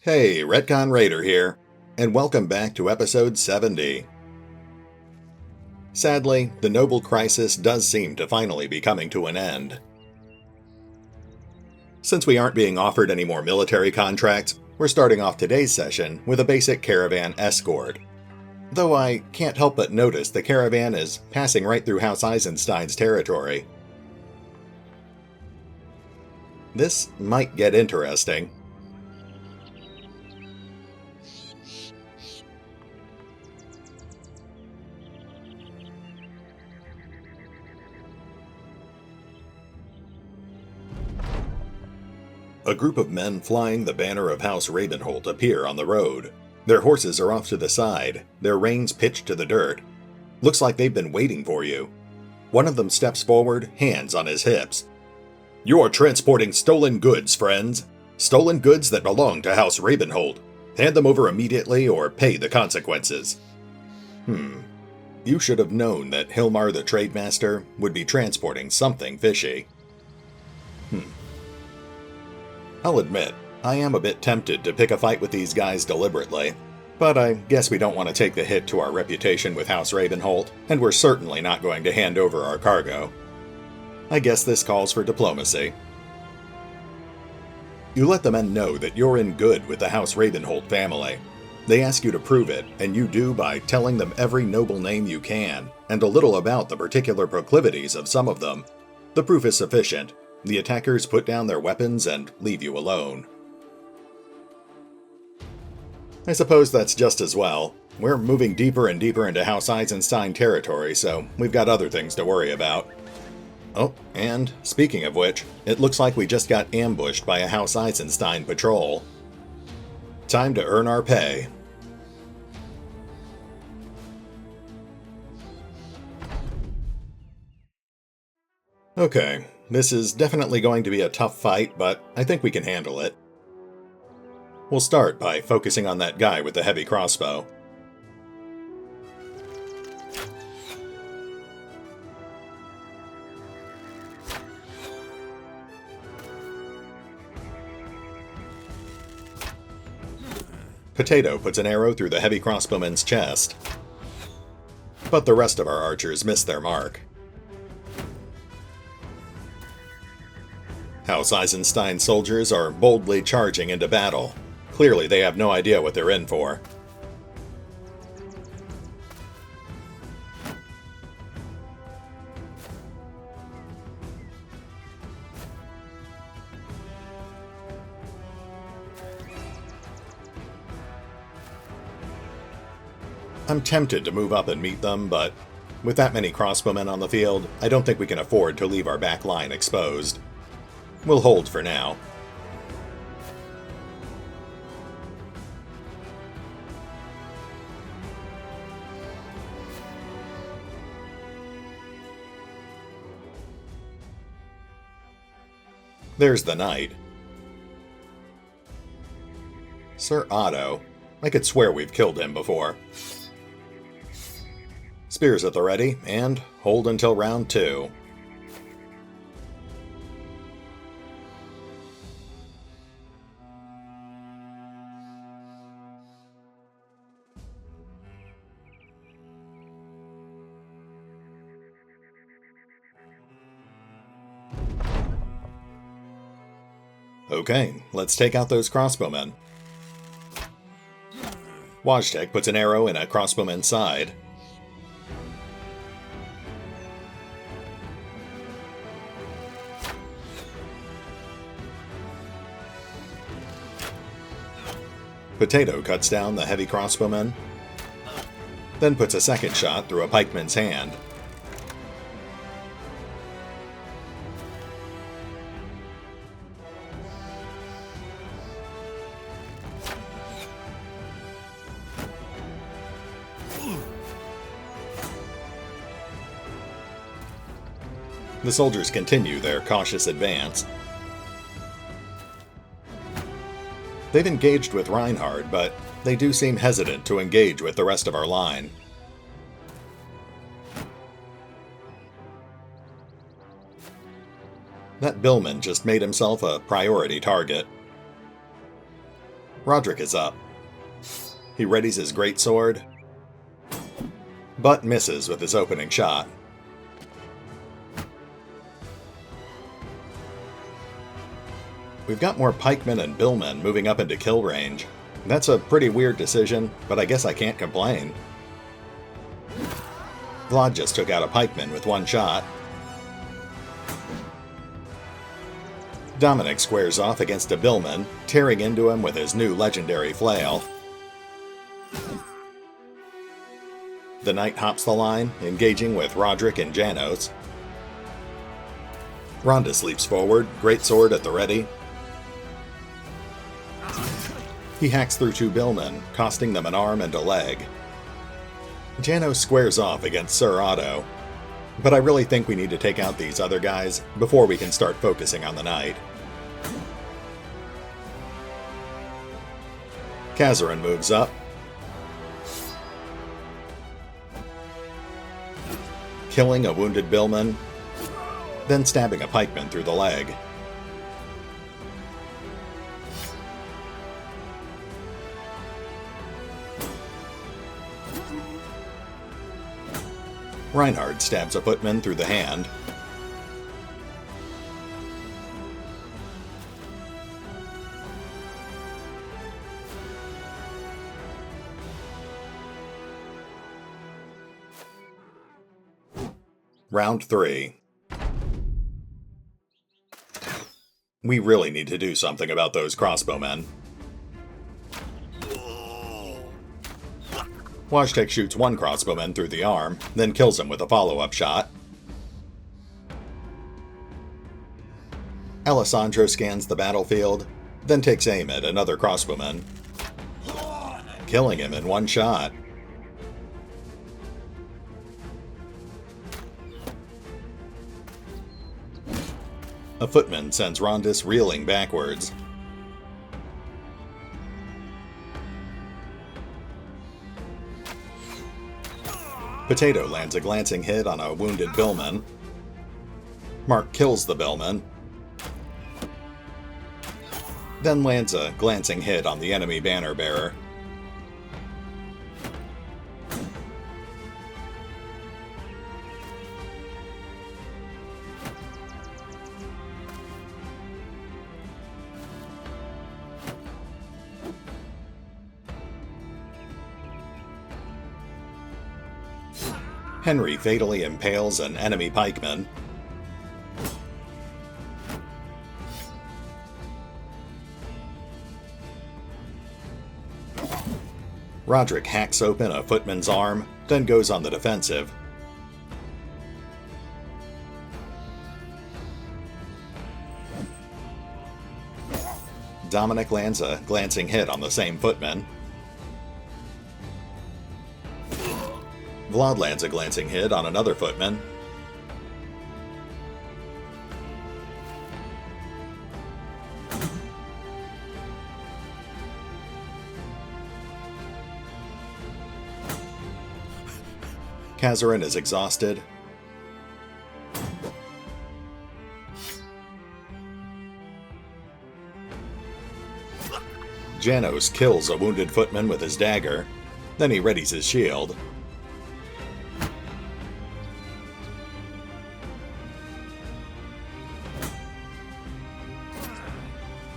Hey, RetconRaider here, and welcome back to episode 70. Sadly, the Noble Crisis does seem to finally be coming to an end. Since we aren't being offered any more military contracts, we're starting off today's session with a basic caravan escort. Though I can't help but notice the caravan is passing right through House Eisenstein's territory. This might get interesting. A group of men flying the banner of House Ravenholt appear on the road. Their horses are off to the side, their reins pitched to the dirt. Looks like they've been waiting for you. One of them steps forward, hands on his hips. "You're transporting stolen goods, friends. Stolen goods that belong to House Ravenholt. Hand them over immediately or pay the consequences." You should have known that Hilmar the Trademaster would be transporting something fishy. I'll admit, I am a bit tempted to pick a fight with these guys deliberately, but I guess we don't want to take the hit to our reputation with House Ravenholt, and we're certainly not going to hand over our cargo. I guess this calls for diplomacy. You let the men know that you're in good with the House Ravenholt family. They ask you to prove it, and you do by telling them every noble name you can, and a little about the particular proclivities of some of them. The proof is sufficient. The attackers put down their weapons and leave you alone. I suppose that's just as well. We're moving deeper and deeper into House Eisenstein territory, so we've got other things to worry about. Oh, and speaking of which, it looks like we just got ambushed by a House Eisenstein patrol. Time to earn our pay. Okay. This is definitely going to be a tough fight, but I think we can handle it. We'll start by focusing on that guy with the heavy crossbow. Potato puts an arrow through the heavy crossbowman's chest, but the rest of our archers miss their mark. House Eisenstein soldiers are boldly charging into battle. Clearly they have no idea what they're in for. I'm tempted to move up and meet them, but with that many crossbowmen on the field, I don't think we can afford to leave our back line exposed. We'll hold for now. There's the knight. Sir Otto. I could swear we've killed him before. Spears at the ready, and hold until round 2. Okay, let's take out those crossbowmen. Wojtek puts an arrow in a crossbowman's side. Potato cuts down the heavy crossbowman, then puts a second shot through a pikeman's hand. The soldiers continue their cautious advance. They've engaged with Reinhard, but they do seem hesitant to engage with the rest of our line. That billman just made himself a priority target. Roderick is up. He readies his greatsword, but misses with his opening shot. We've got more pikemen and billmen moving up into kill range. That's a pretty weird decision, but I guess I can't complain. Vlad just took out a pikeman with one shot. Dominic squares off against a billman, tearing into him with his new legendary flail. The knight hops the line, engaging with Roderick and Janos. Rondus leaps forward, greatsword at the ready. He hacks through two billmen, costing them an arm and a leg. Janos squares off against Sir Otto, but I really think we need to take out these other guys before we can start focusing on the knight. Casorin moves up, killing a wounded billman, then stabbing a pikeman through the leg. Reinhard stabs a footman through the hand. Round 3. We really need to do something about those crossbowmen. Wojtek shoots one crossbowman through the arm, then kills him with a follow-up shot. Alessandro scans the battlefield, then takes aim at another crossbowman, killing him in one shot. A footman sends Rondus reeling backwards. Potato lands a glancing hit on a wounded billman. Mark kills the billman, then lands a glancing hit on the enemy banner bearer. Henry fatally impales an enemy pikeman. Roderick hacks open a footman's arm, then goes on the defensive. Dominic lands a glancing hit on the same footman. Vlad lands a glancing hit on another footman. Casorin is exhausted. Janos kills a wounded footman with his dagger, then he readies his shield.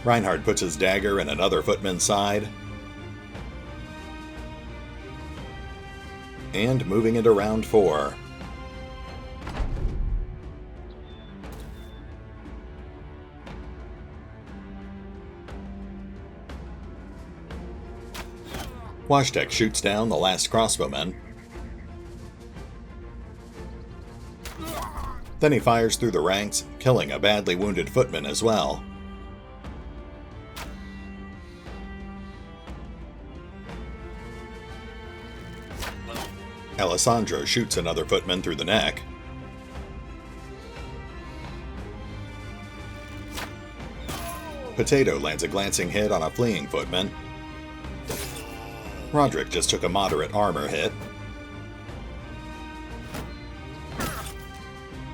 Reinhard puts his dagger in another footman's side. And moving into round 4. Wojtek shoots down the last crossbowman. Then he fires through the ranks, killing a badly wounded footman as well. Alessandro shoots another footman through the neck. Potato lands a glancing hit on a fleeing footman. Roderick just took a moderate armor hit.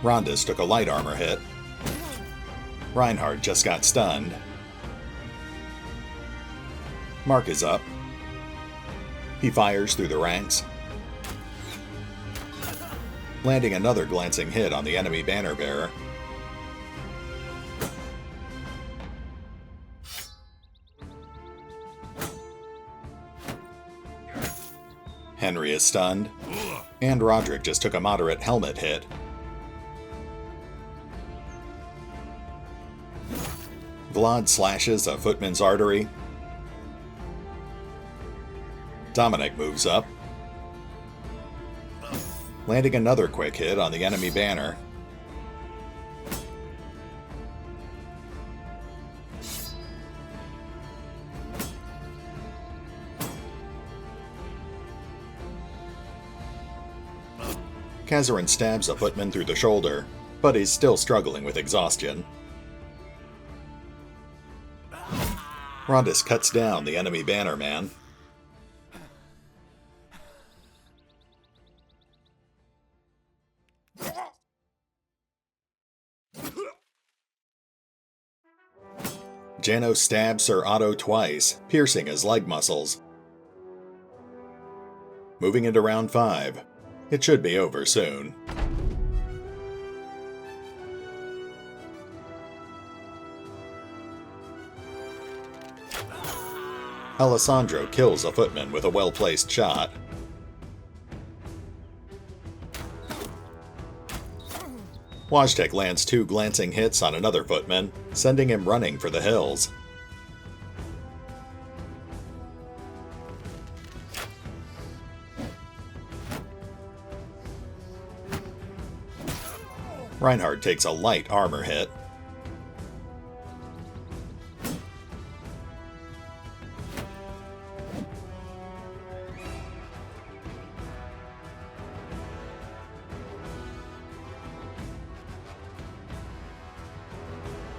Rondus took a light armor hit. Reinhard just got stunned. Mark is up. He fires through the ranks, landing another glancing hit on the enemy banner bearer. Henry is stunned, and Roderick just took a moderate helmet hit. Vlad slashes a footman's artery. Dominic moves up, landing another quick hit on the enemy banner. Casorin stabs a footman through the shoulder, but he's still struggling with exhaustion. Rondus cuts down the enemy bannerman. Janos stabs Sir Otto twice, piercing his leg muscles. Moving into round 5. It should be over soon. Alessandro kills a footman with a well-placed shot. Wojtek lands 2 glancing hits on another footman, sending him running for the hills. Reinhard takes a light armor hit.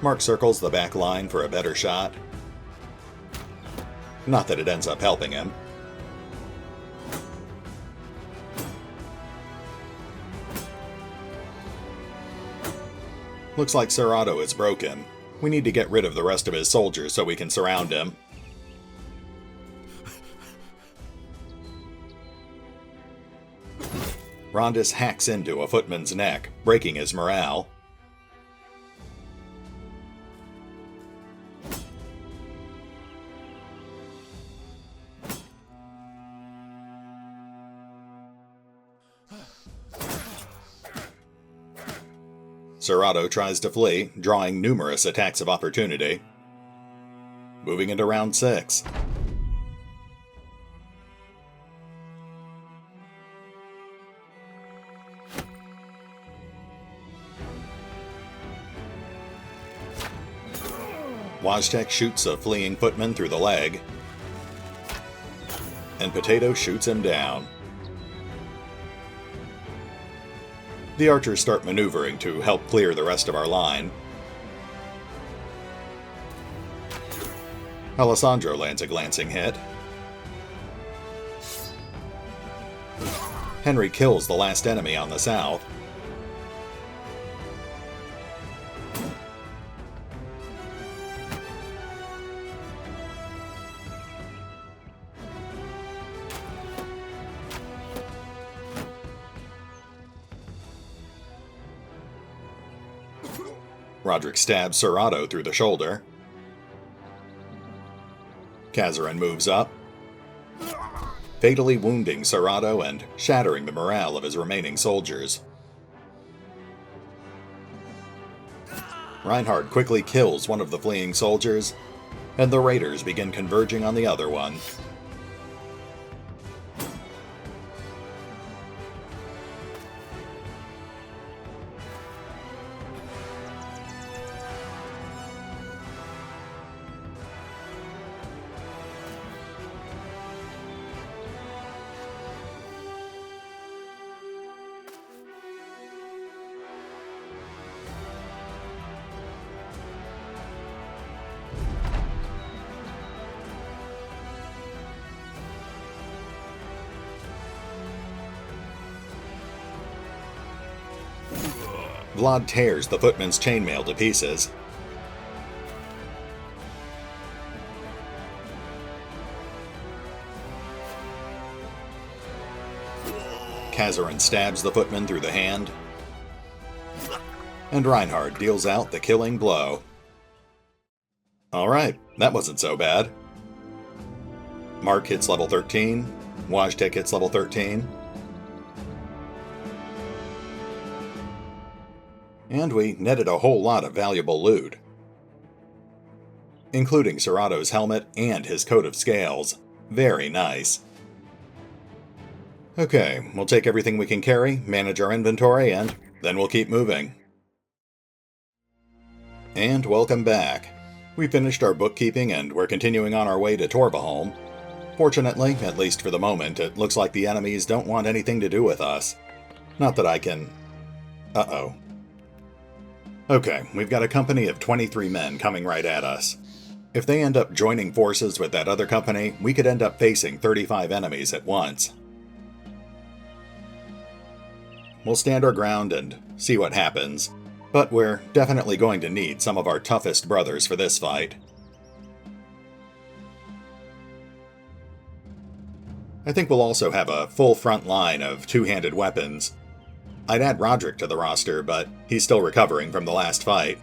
Mark circles the back line for a better shot. Not that it ends up helping him. Looks like Sir Otto is broken. We need to get rid of the rest of his soldiers so we can surround him. Rondus hacks into a footman's neck, breaking his morale. Sir Otto tries to flee, drawing numerous attacks of opportunity. Moving into round 6. Wojtek shoots a fleeing footman through the leg, and Potato shoots him down. The archers start maneuvering to help clear the rest of our line. Alessandro lands a glancing hit. Henry kills the last enemy on the south. Roderick stabs Sir Otto through the shoulder. Casorin moves up, fatally wounding Sir Otto and shattering the morale of his remaining soldiers. Reinhard quickly kills one of the fleeing soldiers, and the raiders begin converging on the other one. Vlad tears the footman's chainmail to pieces. Casorin stabs the footman through the hand, and Reinhard deals out the killing blow. Alright, that wasn't so bad. Mark hits level 13, Wojtek hits level 13. And we netted a whole lot of valuable loot, including Serato's helmet and his coat of scales. Very nice. Okay, we'll take everything we can carry, manage our inventory, and then we'll keep moving. And welcome back. We finished our bookkeeping and we're continuing on our way to Torvaholm. Fortunately, at least for the moment, it looks like the enemies don't want anything to do with us. Not that I can... Uh-oh. Okay, we've got a company of 23 men coming right at us. If they end up joining forces with that other company, we could end up facing 35 enemies at once. We'll stand our ground and see what happens, but we're definitely going to need some of our toughest brothers for this fight. I think we'll also have a full front line of two-handed weapons. I'd add Roderick to the roster, but he's still recovering from the last fight.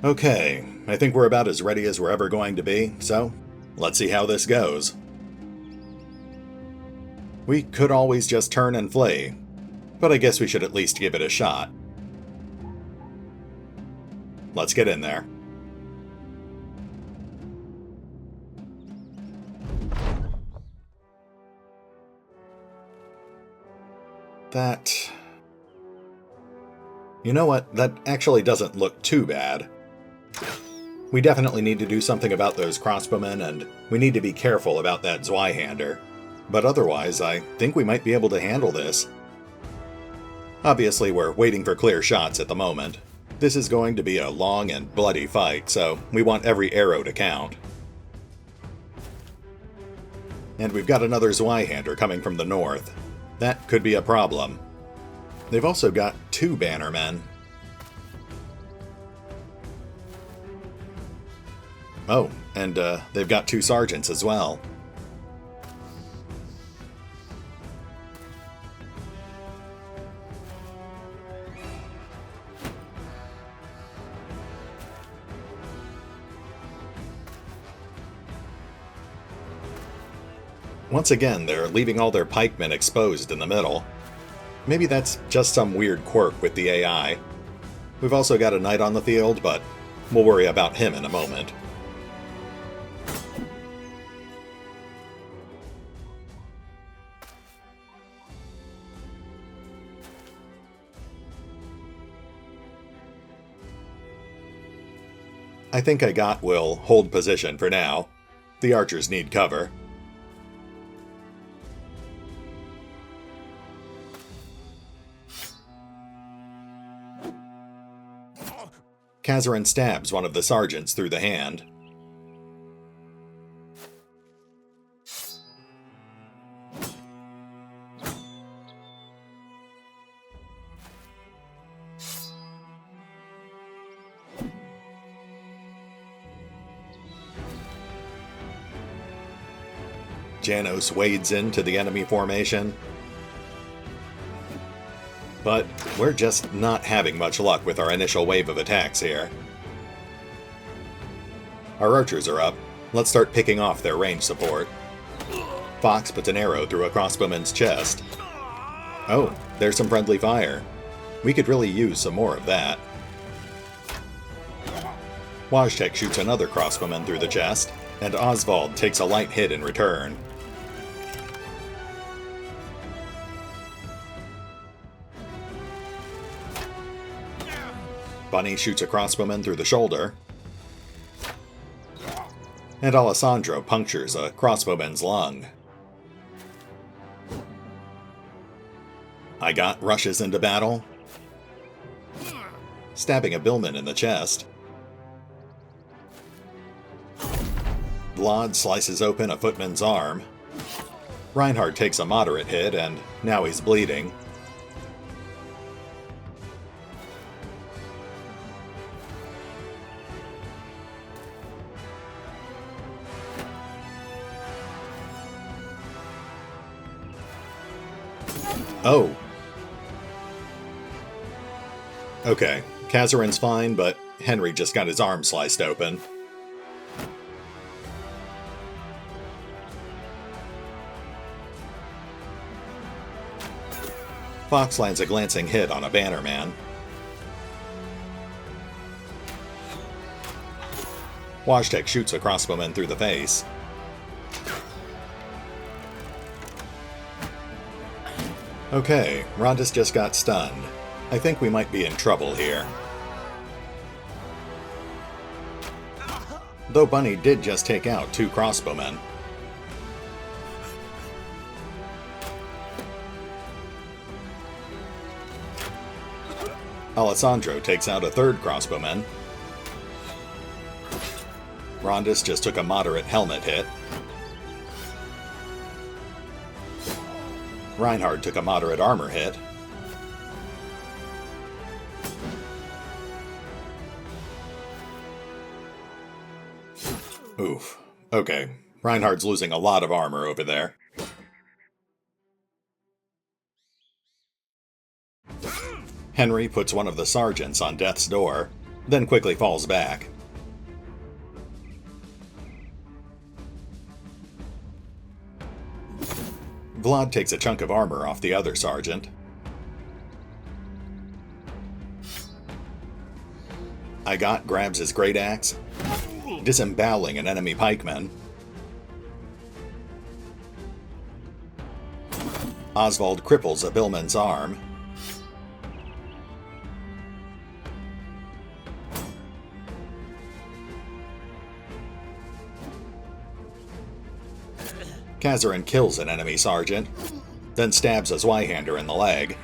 Okay, I think we're about as ready as we're ever going to be, so let's see how this goes. We could always just turn and flee, but I guess we should at least give it a shot. Let's get in there. You know what? That actually doesn't look too bad. We definitely need to do something about those crossbowmen, and we need to be careful about that Zweihander. But otherwise, I think we might be able to handle this. Obviously, we're waiting for clear shots at the moment. This is going to be a long and bloody fight, so we want every arrow to count. And we've got another Zweihander coming from the north. That could be a problem. They've also got 2 bannermen. Oh, and they've got 2 sergeants as well. Once again, they're leaving all their pikemen exposed in the middle. Maybe that's just some weird quirk with the AI. We've also got a knight on the field, but we'll worry about him in a moment. I think will hold position for now. The archers need cover. Casorin stabs one of the sergeants through the hand. Janos wades into the enemy formation. But we're just not having much luck with our initial wave of attacks here. Our archers are up. Let's start picking off their range support. Fox puts an arrow through a crossbowman's chest. Oh, there's some friendly fire. We could really use some more of that. Wojtek shoots another crossbowman through the chest, and Osvold takes a light hit in return. Bunny shoots a crossbowman through the shoulder, and Alessandro punctures a crossbowman's lung. I got rushes into battle, stabbing a billman in the chest. Vlad slices open a footman's arm. Reinhard takes a moderate hit, and now he's bleeding. Oh. Okay, Casorin's fine, but Henry just got his arm sliced open. Fox lands a glancing hit on a bannerman. Wojtek shoots a crossbowman through the face. Okay, Rondus just got stunned. I think we might be in trouble here. Though Bunny did just take out 2 crossbowmen. Alessandro takes out a 3rd crossbowman. Rondus just took a moderate helmet hit. Reinhard took a moderate armor hit. Oof. Okay, Reinhard's losing a lot of armor over there. Henry puts one of the sergeants on death's door, then quickly falls back. Vlad takes a chunk of armor off the other sergeant. Igot grabs his great axe, disemboweling an enemy pikeman. Osvold cripples a billman's arm. Casorin kills an enemy sergeant, then stabs a Zweihander in the leg.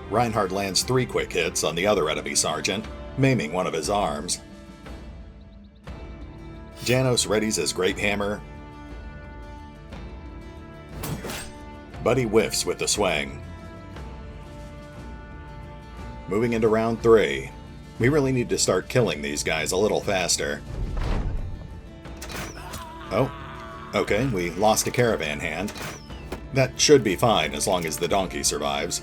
Reinhard lands 3 quick hits on the other enemy sergeant, maiming one of his arms. Janos readies his great hammer, but he whiffs with the swing. Moving into round 3. We really need to start killing these guys a little faster. Oh, okay, we lost a caravan hand. That should be fine as long as the donkey survives.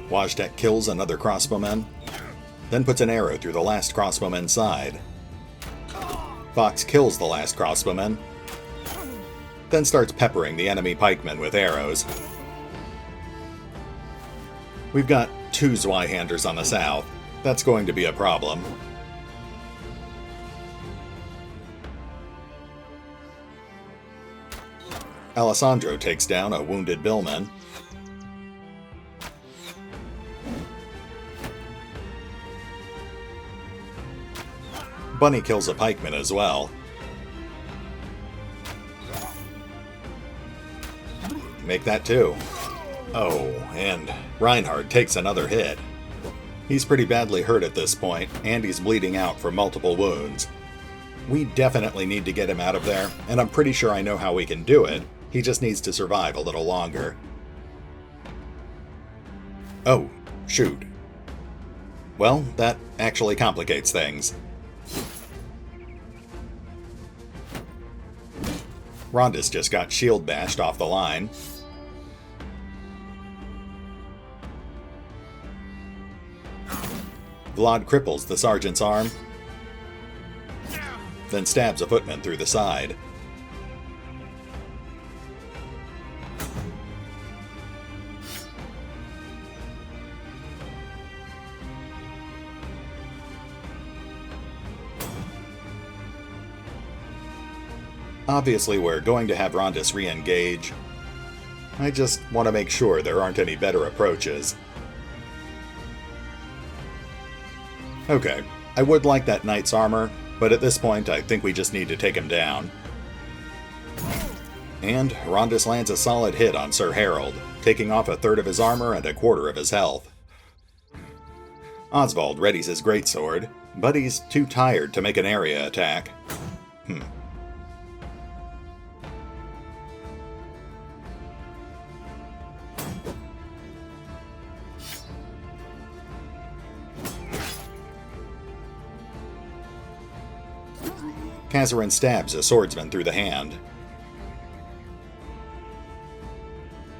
Wojtek kills another crossbowman, then puts an arrow through the last crossbowman's side. Fox kills the last crossbowman, then starts peppering the enemy pikemen with arrows. We've got 2 Zweihanders on the south. That's going to be a problem. Alessandro takes down a wounded billman. Bunny kills a pikeman as well. Make that 2. Oh, and Reinhard takes another hit. He's pretty badly hurt at this point, and he's bleeding out from multiple wounds. We definitely need to get him out of there, and I'm pretty sure I know how we can do it. He just needs to survive a little longer. Oh, shoot. Well, that actually complicates things. Rondus just got shield bashed off the line. Vlad cripples the sergeant's arm, then stabs a footman through the side. Obviously, we're going to have Rondus re-engage. I just want to make sure there aren't any better approaches. Okay, I would like that knight's armor, but at this point I think we just need to take him down. And Rondus lands a solid hit on Sir Harold, taking off a third of his armor and a quarter of his health. Osvold readies his greatsword, but he's too tired to make an area attack. Casorin stabs a swordsman through the hand.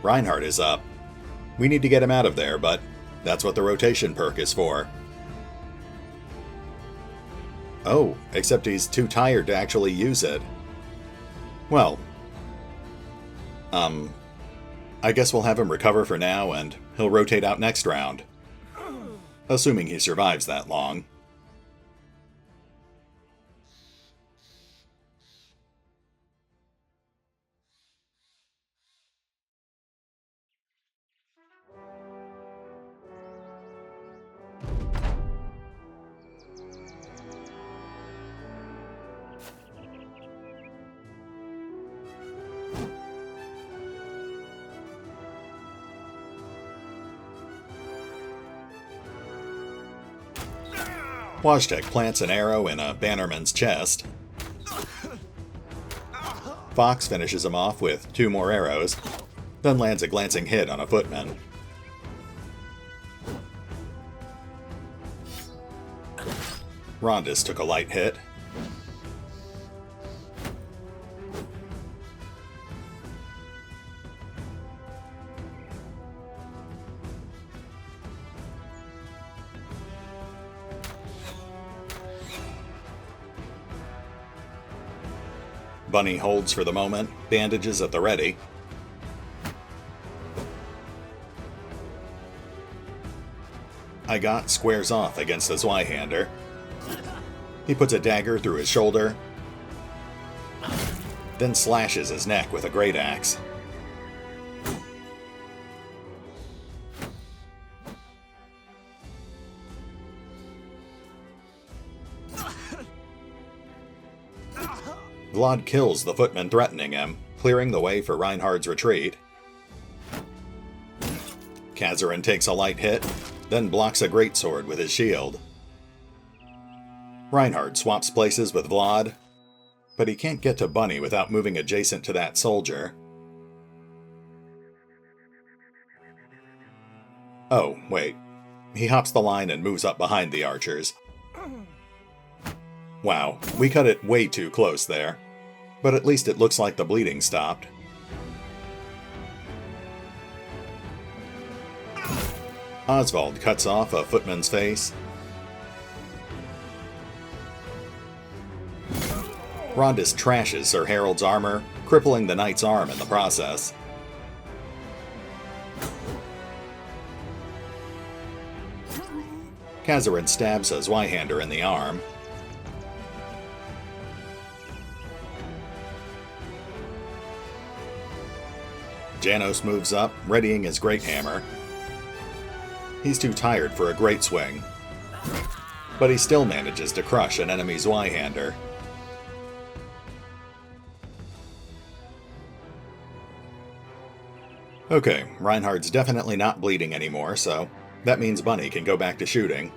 Reinhard is up. We need to get him out of there, but that's what the rotation perk is for. Oh, except he's too tired to actually use it. Well, I guess we'll have him recover for now, and he'll rotate out next round. Assuming he survives that long. Wojtek plants an arrow in a bannerman's chest. Fox finishes him off with 2 more arrows, then lands a glancing hit on a footman. Rondus took a light hit. Bunny holds for the moment, bandages at the ready. I got squares off against the Zweihander. He puts a dagger through his shoulder, then slashes his neck with a great axe. Vlad kills the footman threatening him, clearing the way for Reinhard's retreat. Casorin takes a light hit, then blocks a greatsword with his shield. Reinhard swaps places with Vlad, but he can't get to Bunny without moving adjacent to that soldier. Oh, wait. He hops the line and moves up behind the archers. Wow, we cut it way too close there. But at least it looks like the bleeding stopped. Osvold cuts off a footman's face. Rondus trashes Sir Harold's armor, crippling the knight's arm in the process. Casorin stabs a Zweihander in the arm. Janos moves up, readying his great hammer. He's too tired for a great swing, but he still manages to crush an enemy Zweihander. Okay, Reinhard's definitely not bleeding anymore, so that means Bunny can go back to shooting.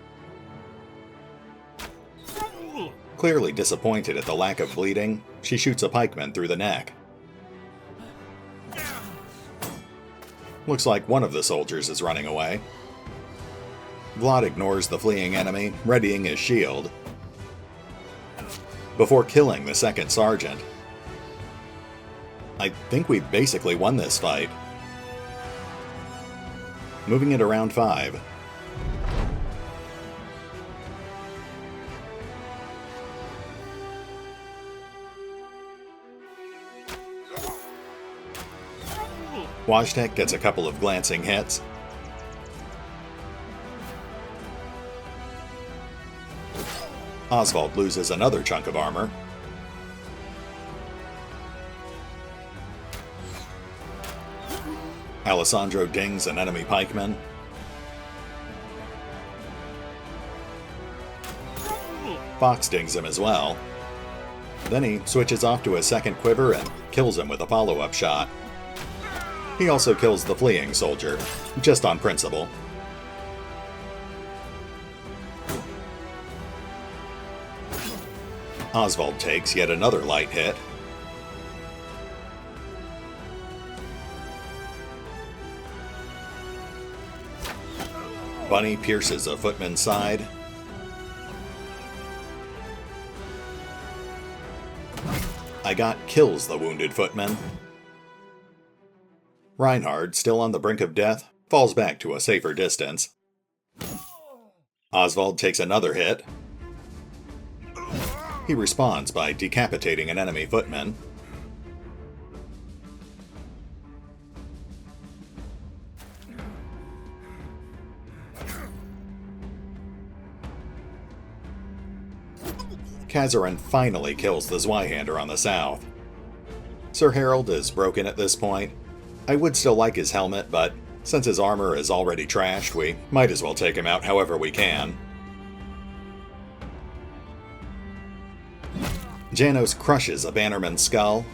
Clearly disappointed at the lack of bleeding, she shoots a pikeman through the neck. Looks like one of the soldiers is running away. Vlad ignores the fleeing enemy, readying his shield, before killing the second sergeant. I think we basically won this fight. Moving it around 5. Wojtek gets a couple of glancing hits. Osvold loses another chunk of armor. Alessandro dings an enemy pikeman. Fox dings him as well. Then he switches off to his second quiver and kills him with a follow-up shot. He also kills the fleeing soldier, just on principle. Osvold takes yet another light hit. Bunny pierces a footman's side. I got kills the wounded footman. Reinhard, still on the brink of death, falls back to a safer distance. Osvold takes another hit. He responds by decapitating an enemy footman. Casorin finally kills the Zweihander on the south. Sir Harold is broken at this point. I would still like his helmet, but since his armor is already trashed, we might as well take him out however we can. Janos crushes a bannerman's skull,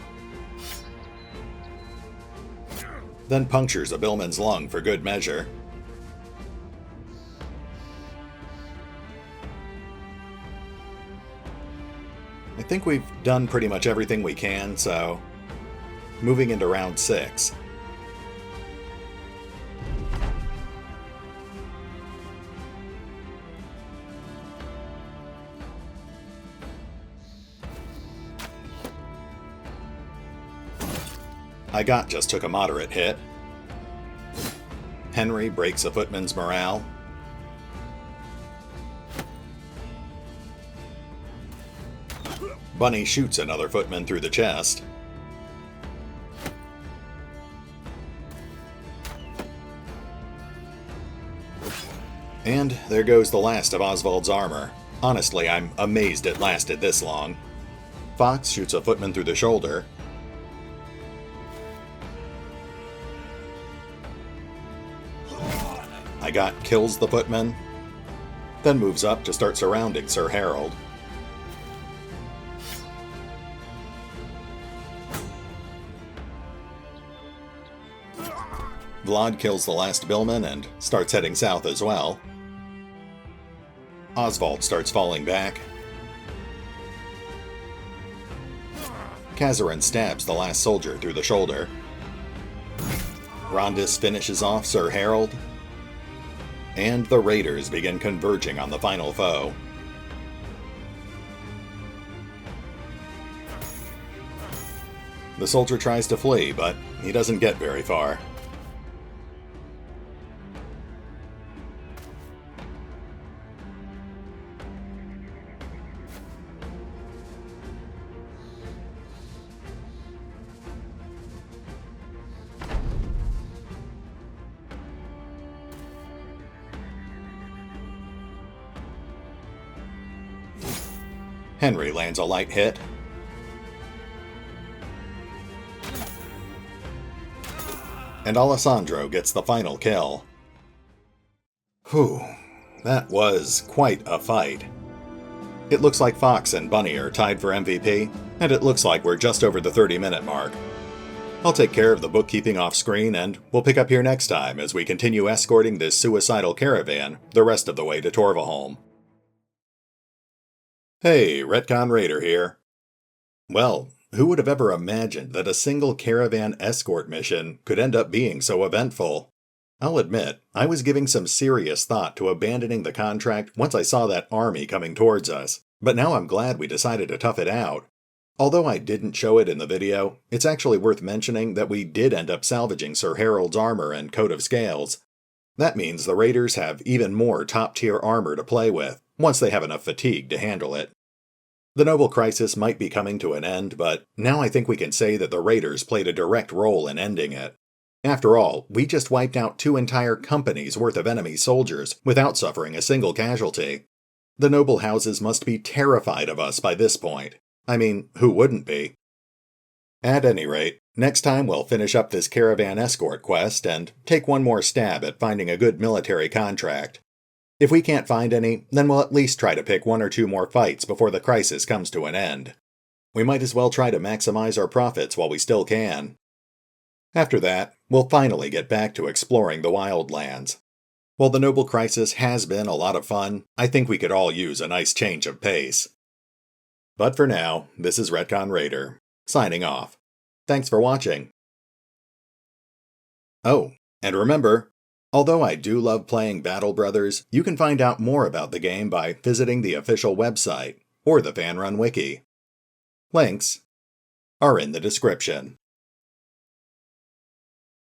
then punctures a billman's lung for good measure. I think we've done pretty much everything we can, so moving into round 6. I just took a moderate hit. Henry breaks a footman's morale. Bunny shoots another footman through the chest. And there goes the last of Osvold's armor. Honestly, I'm amazed it lasted this long. Fox shoots a footman through the shoulder. I kills the footman, then moves up to start surrounding Sir Harold. Vlad kills the last billman and starts heading south as well. Osvold starts falling back. Casorin stabs the last soldier through the shoulder. Rondus finishes off Sir Harold. And the raiders begin converging on the final foe. The soldier tries to flee, but he doesn't get very far. Henry lands a light hit. And Alessandro gets the final kill. Whew, that was quite a fight. It looks like Fox and Bunny are tied for MVP, and it looks like we're just over the 30-minute mark. I'll take care of the bookkeeping off screen, and we'll pick up here next time as we continue escorting this suicidal caravan the rest of the way to Torvaholm. Hey, RetconRaider here. Well, who would have ever imagined that a single caravan escort mission could end up being so eventful? I'll admit, I was giving some serious thought to abandoning the contract once I saw that army coming towards us, but now I'm glad we decided to tough it out. Although I didn't show it in the video, it's actually worth mentioning that we did end up salvaging Sir Harold's armor and coat of scales. That means the raiders have even more top-tier armor to play with, once they have enough fatigue to handle it. The Noble Crisis might be coming to an end, but now I think we can say that the raiders played a direct role in ending it. After all, we just wiped out 2 entire companies' worth of enemy soldiers without suffering a single casualty. The noble houses must be terrified of us by this point. I mean, who wouldn't be? At any rate, next time we'll finish up this caravan escort quest and take one more stab at finding a good military contract. If we can't find any, then we'll at least try to pick 1 or 2 more fights before the crisis comes to an end. We might as well try to maximize our profits while we still can. After that, we'll finally get back to exploring the wildlands. While the Noble Crisis has been a lot of fun, I think we could all use a nice change of pace. But for now, this is RetconRaider, signing off. Thanks for watching. Oh, and remember, although I do love playing Battle Brothers, you can find out more about the game by visiting the official website, or the fan-run wiki. Links are in the description.